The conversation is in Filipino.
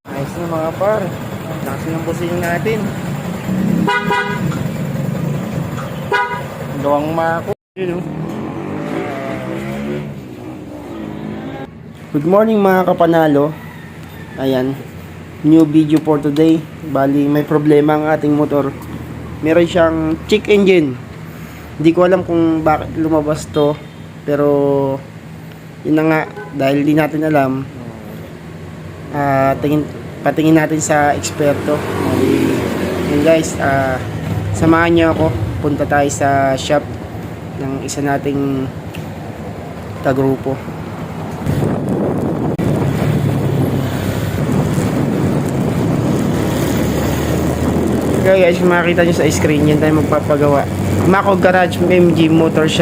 Ayos na mga par. Takas ng busing natin. Gawang mako. Yun, oh. Good morning mga kapanalo. Ayan, new video for today. Bali may problema ang ating motor. Meron siyang check engine. Hindi ko alam kung bakit lumabas to, pero yun na nga, dahil di natin alam, patingin natin sa eksperto. Yun guys, samahan niyo ako. Punta tayo sa shop ng isa nating kagrupo. Okay guys, kung makikita nyo sa screen, yan tayo magpapagawa. Mako Garage MG Motor Shop.